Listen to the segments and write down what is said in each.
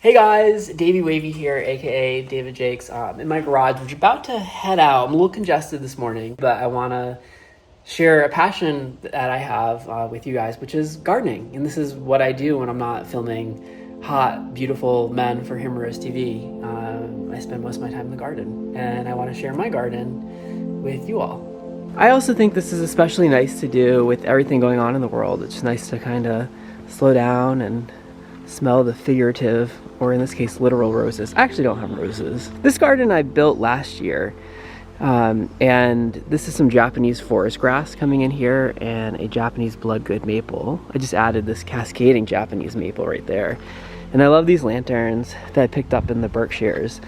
Hey guys, Davey Wavey here, aka David Jakes. In my garage, which is about to head out. I'm a little congested this morning, but I want to share a passion that I have with you guys, which is gardening. And this is what I do when I'm not filming hot, beautiful men for Humorous TV. I spend most of my time in the garden, and I want to share my garden with you all. I also think this is especially nice to do with everything going on in the world. It's just nice to kind of slow down and smell the figurative, or in this case literal, roses. I actually don't have roses. This garden I built last year, and this is some Japanese forest grass coming in here and a Japanese bloodgood maple. I just added this cascading Japanese maple right there. And I love these lanterns that I picked up in the Berkshires.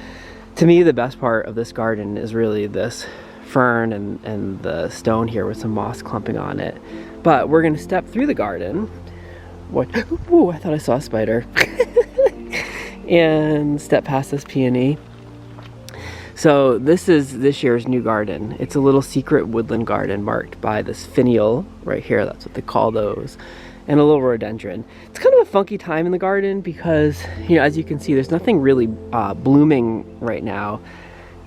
To me, the best part of this garden is really this fern and the stone here with some moss clumping on it. But we're gonna step through the garden. What? Ooh, I thought I saw a spider. And step past this peony. So this is this year's new garden. It's a little secret woodland garden marked by this finial right here. That's what they call those. And a little rhododendron. It's kind of a funky time in the garden because, you know, as you can see, there's nothing really blooming right now.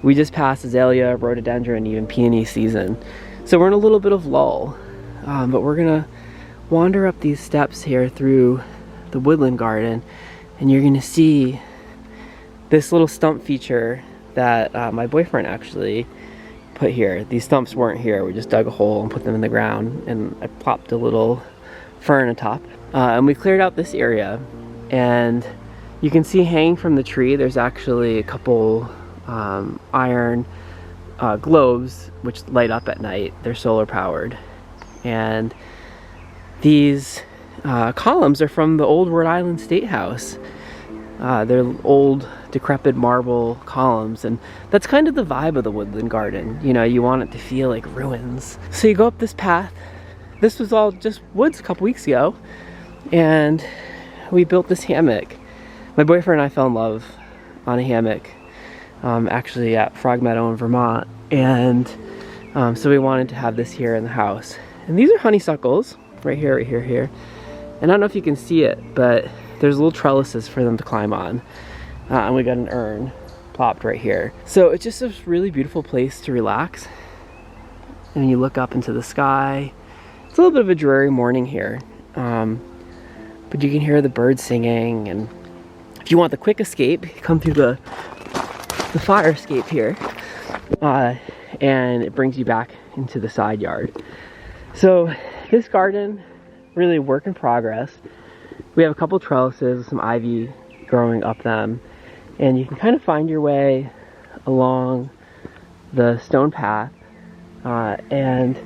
We just passed azalea, rhododendron, even peony season. So we're in a little bit of lull. But we're gonna wander up these steps here through the woodland garden, and you're gonna see this little stump feature that my boyfriend actually put here. These stumps weren't here. We just dug a hole and put them in the ground, and I plopped a little fern atop. And we cleared out this area, and you can see hanging from the tree there's actually a couple iron globes which light up at night. They're solar powered, and these columns are from the old Rhode Island State House. They're old, decrepit marble columns, and that's kind of the vibe of the woodland garden. You know, you want it to feel like ruins. So you go up this path. This was all just woods a couple weeks ago, and we built this hammock. My boyfriend and I fell in love on a hammock, actually at Frog Meadow in Vermont, and so we wanted to have this here in the house. And these are honeysuckles. Right here, right here, here. And I don't know if you can see it, but there's little trellises for them to climb on. And we got an urn plopped right here. So it's just a really beautiful place to relax. And you look up into the sky. It's a little bit of a dreary morning here. But you can hear the birds singing. And if you want the quick escape, come through the fire escape here. And it brings you back into the side yard. So this garden, really a work in progress. We have a couple trellises, some ivy growing up them, and you can kind of find your way along the stone path, and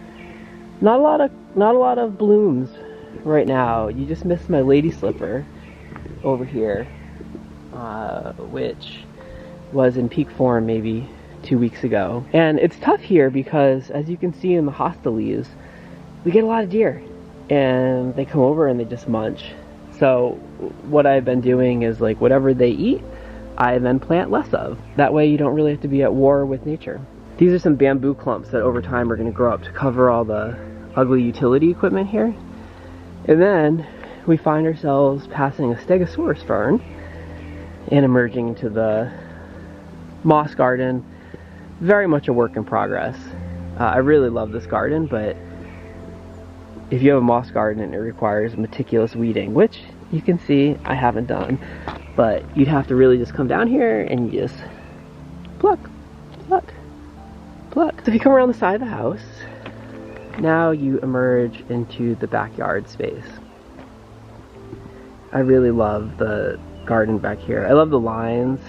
not a lot of blooms right now. You just missed my lady slipper over here, which was in peak form maybe 2 weeks ago. And it's tough here because, as you can see in the hosta leaves, we get a lot of deer, and they come over and they just munch. So what I've been doing is, like, whatever they eat, I then plant less of. That way you don't really have to be at war with nature. These are some bamboo clumps that over time are going to grow up to cover all the ugly utility equipment here. And then we find ourselves passing a stegosaurus fern and emerging into the moss garden. Very much a work in progress. I really love this garden, but if you have a moss garden, it requires meticulous weeding, which you can see I haven't done. But you'd have to really just come down here and you just pluck, pluck, pluck. So if you come around the side of the house, now you emerge into the backyard space. I really love the garden back here. I love the lines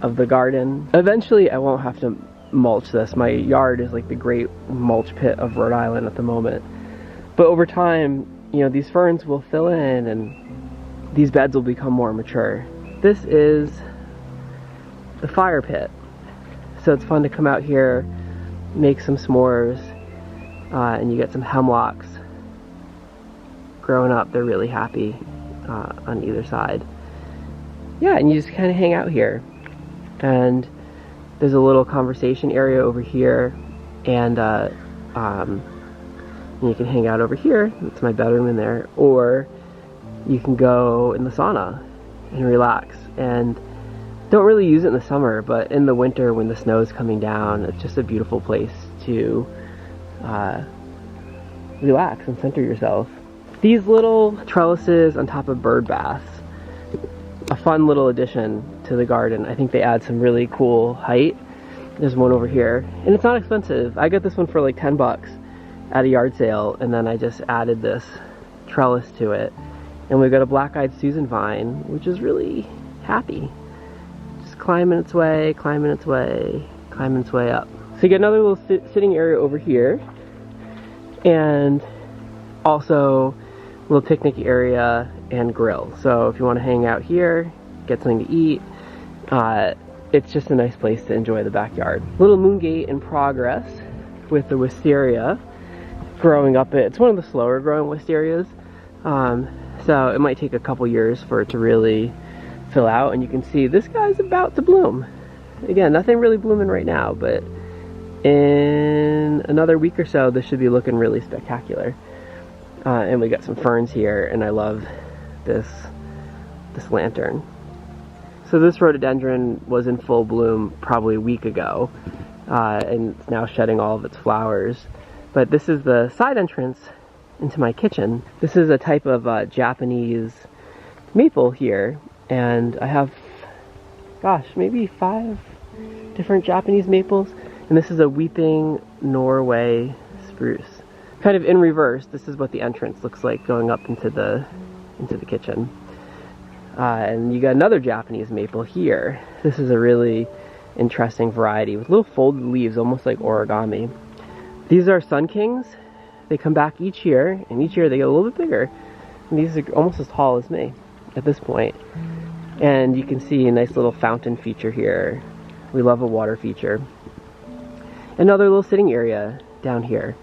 of the garden. Eventually I won't have to mulch this. My yard is like the great mulch pit of Rhode Island at the moment. But over time, you know, these ferns will fill in and these beds will become more mature. This is the fire pit. So it's fun to come out here, make some s'mores, and you get some hemlocks growing up. They're really happy on either side. Yeah, and you just kind of hang out here. And there's a little conversation area over here, and you can hang out over here. That's my bedroom in there. Or you can go in the sauna and relax. And don't really use it in the summer, but in the winter when the snow is coming down, it's just a beautiful place to relax and center yourself. These little trellises on top of bird baths, a fun little addition to the garden. I think they add some really cool height. There's one over here, and it's not expensive. I got this one for like 10 bucks at a yard sale, and then I just added this trellis to it. And we've got a black-eyed Susan vine, which is really happy. Just climbing its way, climbing its way, climbing its way up. So you get another little sitting area over here, and also a little picnic area and grill. So if you want to hang out here, get something to eat, it's just a nice place to enjoy the backyard. Little moon gate in progress with the wisteria growing up it. It's one of the slower growing wisterias, so it might take a couple years for it to really fill out. And you can see this guy's about to bloom. Again, nothing really blooming right now, but in another week or so, this should be looking really spectacular. And we got some ferns here, and I love this lantern. So this rhododendron was in full bloom probably a week ago, and it's now shedding all of its flowers. But this is the side entrance into my kitchen. This is a type of Japanese maple here, and I have, gosh, maybe 5 different Japanese maples, and this is a weeping Norway spruce. Kind of in reverse, this is what the entrance looks like going up into the kitchen. And you got another Japanese maple here. This is a really interesting variety with little folded leaves, almost like origami. These are Sun Kings. They come back each year, and each year they get a little bit bigger. And these are almost as tall as me at this point. And you can see a nice little fountain feature here. We love a water feature. Another little sitting area down here.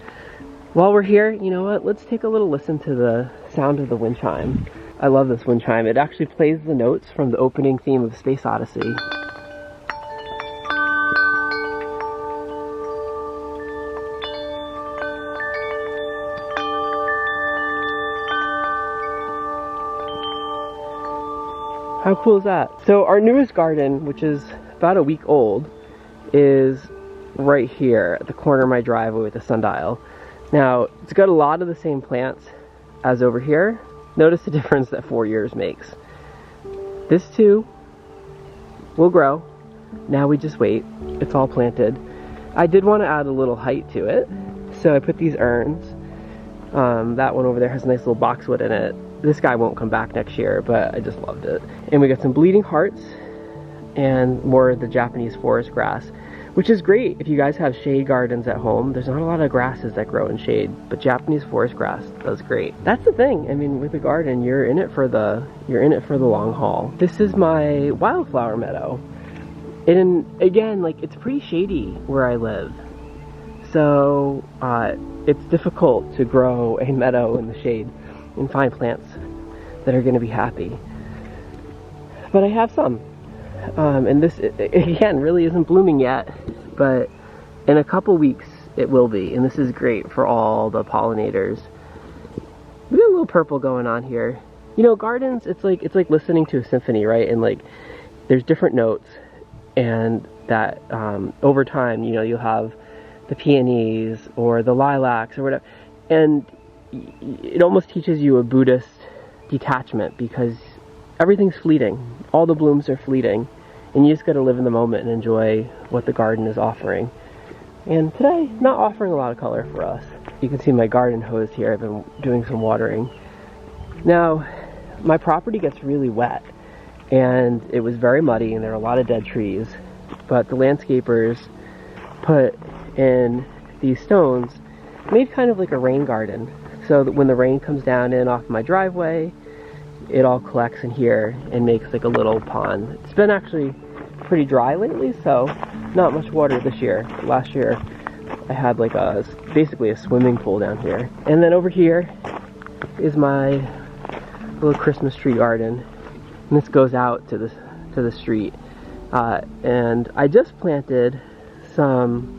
While we're here, you know what? Let's take a little listen to the sound of the wind chime. I love this wind chime. It actually plays the notes from the opening theme of Space Odyssey. How cool is that? So our newest garden, which is about a week old, is right here at the corner of my driveway with the sundial. Now, it's got a lot of the same plants as over here. Notice the difference that 4 years makes. This too will grow. Now we just wait. It's all planted. I did want to add a little height to it, so I put these urns. That one over there has a nice little boxwood in it. This guy won't come back next year, but I just loved it. And we got some bleeding hearts and more of the Japanese forest grass, which is great if you guys have shade gardens at home. There's not a lot of grasses that grow in shade, but Japanese forest grass does great. That's the thing. I mean, with a garden, you're in it for the long haul. This is my wildflower meadow. And again, like, it's pretty shady where I live. So it's difficult to grow a meadow in the shade and find plants that are going to be happy. But I have some. And this, again, really isn't blooming yet, but in a couple weeks it will be, and this is great for all the pollinators. We got a little purple going on here. You know, gardens, it's like listening to a symphony, right? And like, there's different notes, and that over time, you know, you'll have the peonies or the lilacs or whatever, and it almost teaches you a Buddhist detachment, because everything's fleeting. All the blooms are fleeting, and you just got to live in the moment and enjoy what the garden is offering. And today, not offering a lot of color for us. You can see my garden hose here. I've been doing some watering. Now, my property gets really wet, and it was very muddy, and there are a lot of dead trees. But the landscapers put in these stones, made kind of like a rain garden. So that when the rain comes down in off my driveway, it all collects in here and makes like a little pond. It's been actually pretty dry lately, so not much water this year. Last year I had like basically a swimming pool down here. And then over here is my little Christmas tree garden, and this goes out to the street. And I just planted some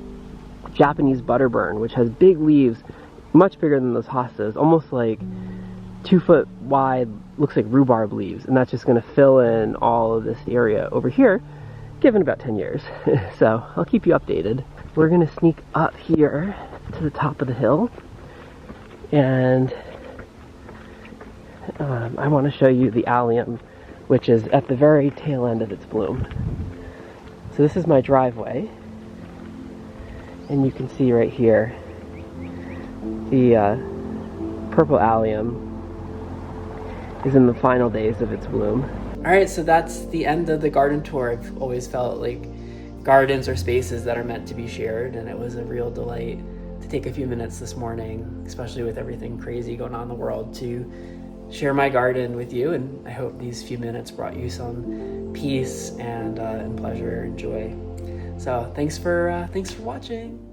Japanese butterburn, which has big leaves, much bigger than those hostas, almost like 2 foot wide looks like rhubarb leaves, and that's just going to fill in all of this area over here, given about 10 years. So I'll keep you updated. We're going to sneak up here to the top of the hill, and I want to show you the allium, which is at the very tail end of its bloom. So this is my driveway, and you can see right here the purple allium is in the final days of its bloom. Alright, so that's the end of the garden tour. I've always felt like gardens are spaces that are meant to be shared, and it was a real delight to take a few minutes this morning, especially with everything crazy going on in the world, to share my garden with you. And I hope these few minutes brought you some peace and pleasure and joy. So thanks for watching.